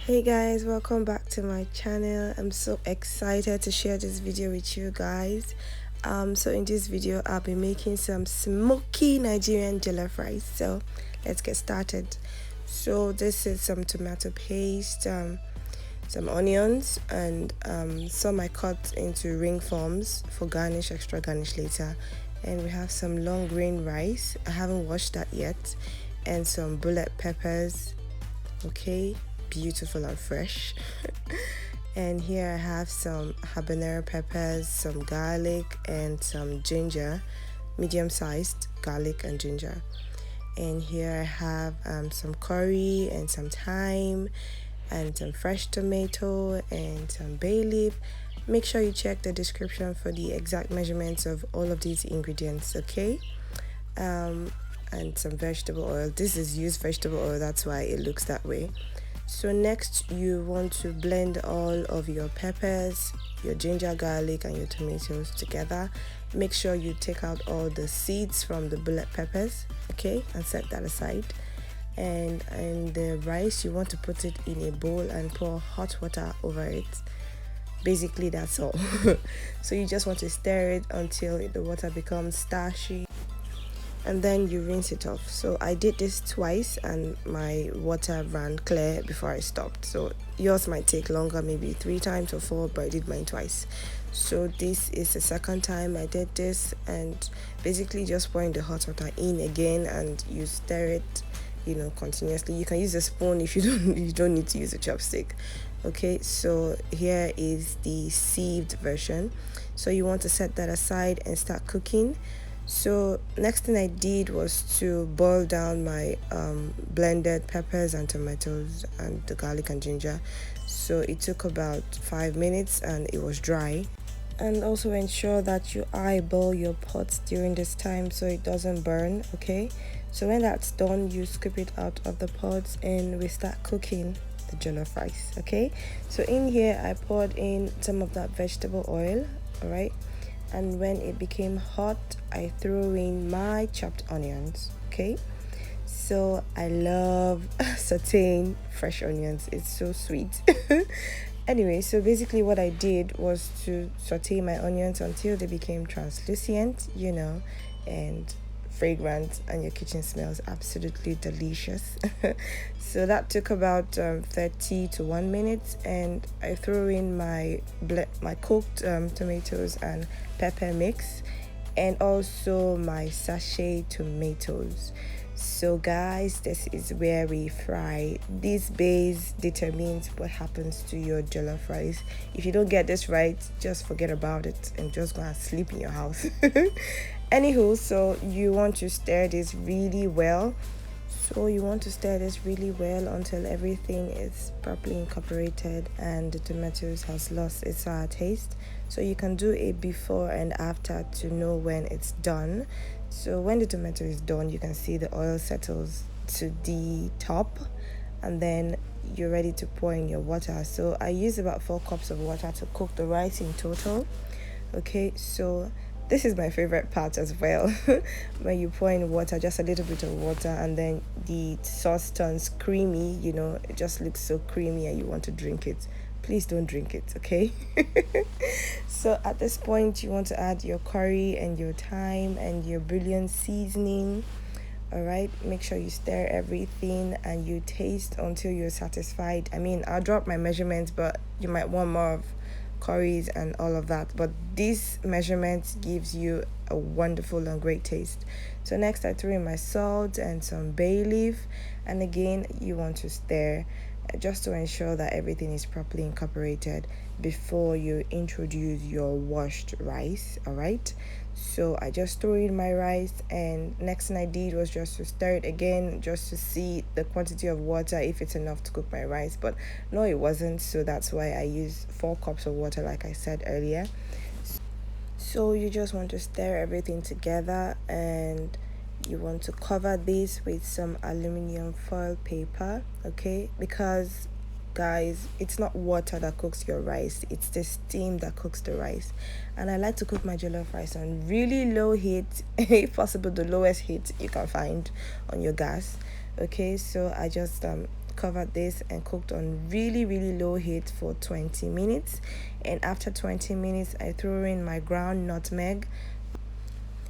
Hey guys, welcome back to my channel. I'm so excited to share this video with you guys. So in this video I'll be making some smoky Nigerian jollof rice. So let's get started. So this is some tomato paste, some onions, and some I cut into ring forms for garnish, extra garnish later. And we have some long grain rice. I haven't washed that yet, and some bullet peppers. Okay, beautiful and fresh. And here I have some habanero peppers, some garlic, and some ginger, medium-sized garlic and ginger. And here I have some curry and some thyme and some fresh tomato and some bay leaf. Make sure you check the description for the exact measurements of all of these ingredients, okay? And some vegetable oil. This is used vegetable oil, that's why it looks that way. So next you want to blend all of your peppers, your ginger, garlic, and your tomatoes together. Make sure you take out all the seeds from the bullet peppers, okay, and set that aside. And the rice, you want to put it in a bowl and pour hot water over it. Basically that's all. So you just want to stir it until the water becomes starchy, and then you rinse it off. So I did this twice and my water ran clear before I stopped. So yours might take longer, maybe 3 times or 4, but I did mine twice. So this is the second time I did this, and basically just pouring the hot water in again, and you stir it, you know, continuously. You can use a spoon if you don't need to use a chopstick. Okay, so here is the sieved version. So you want to set that aside and start cooking. So next thing I did was to boil down my blended peppers and tomatoes and the garlic and ginger. So it took about 5 minutes and it was dry. And also ensure that you eyeball your pots during this time so it doesn't burn, okay? So when that's done, you scoop it out of the pots and we start cooking the jollof rice, okay? So in here I poured in some of that vegetable oil, all right? And when it became hot, I threw in my chopped onions, okay? So I love sauteing fresh onions. It's so sweet. Anyway, so basically what I did was to saute my onions until they became translucent, you know, and fragrant, and your kitchen smells absolutely delicious. So that took about 30 to 1 minute, and I threw in my cooked tomatoes and pepper mix, and also my sachet tomatoes. So guys, this is where we fry. This base determines what happens to your jollof rice. If you don't get this right, just forget about it and just go and sleep in your house. Anywho, so you want to stir this really well. So you want to stir this really well until everything is properly incorporated and the tomatoes has lost its sour taste. So you can do a before and after to know when it's done. So when the tomato is done, you can see the oil settles to the top, and then you're ready to pour in your water. So I use about 4 cups of water to cook the rice in total. Okay, so this is my favorite part as well. When you pour in water, just a little bit of water, and then the sauce turns creamy, you know, it just looks so creamy and you want to drink it. Please don't drink it, okay? So at this point you want to add your curry and your thyme and your bouillon seasoning. All right, make sure you stir everything and you taste until you're satisfied. I mean, I'll drop my measurements, but you might want more of curries and all of that, but this measurement gives you a wonderful and great taste. So next I threw in my salt and some bay leaf, and again you want to stir just to ensure that everything is properly incorporated before you introduce your washed rice. All right, so I just threw in my rice, and next thing I did was just to stir it again, just to see the quantity of water, if it's enough to cook my rice. But no, it wasn't, so that's why I used 4 cups of water like I said earlier. So you just want to stir everything together, and you want to cover this with some aluminium foil paper, okay? Because guys, it's not water that cooks your rice, it's the steam that cooks the rice. And I like to cook my jollof rice on really low heat, if possible the lowest heat you can find on your gas. Okay, so I just covered this and cooked on really low heat for 20 minutes. And after 20 minutes, I threw in my ground nutmeg.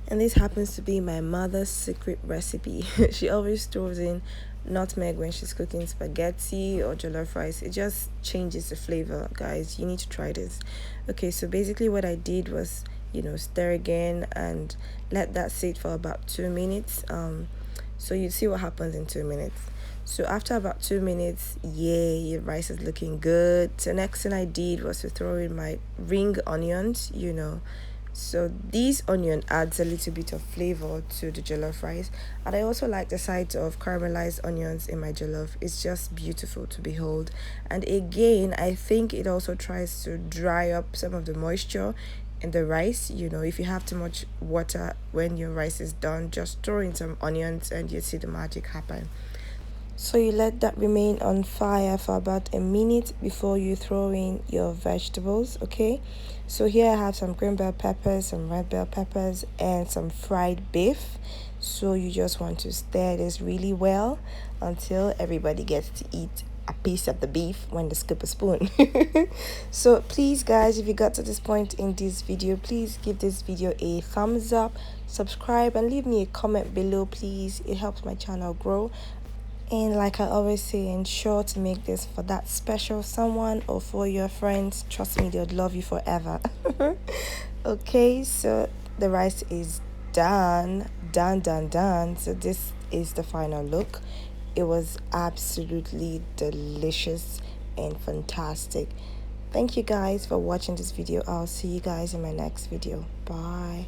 And this happens to be my mother's secret recipe. She always throws in nutmeg when she's cooking spaghetti or jollof rice. It just changes the flavor, guys. You need to try this. Okay, so basically what I did was, stir again and let that sit for about 2 minutes. So you see what happens in 2 minutes. So after about 2 minutes, your rice is looking good. So next thing I did was to throw in my ring onions. So this onion adds a little bit of flavor to the jollof rice, and I also like the sight of caramelized onions in my jollof. It's just beautiful to behold. And again, I think it also tries to dry up some of the moisture in the rice. If you have too much water when your rice is done, just throw in some onions and you see the magic happen. So you let that remain on fire for about a minute before you throw in your vegetables, okay? So here I have some green bell peppers, some red bell peppers, and some fried beef. So you just want to stir this really well until everybody gets to eat a piece of the beef when they scoop a spoon. So please, guys, if you got to this point in this video, please give this video a thumbs up, subscribe, and leave me a comment below, please. It helps my channel grow. And like I always say, ensure to make this for that special someone or for your friends. Trust me, they'll love you forever. Okay, so the rice is done. So this is the final look. It was absolutely delicious and fantastic. Thank you guys for watching this video. I'll see you guys in my next video. Bye.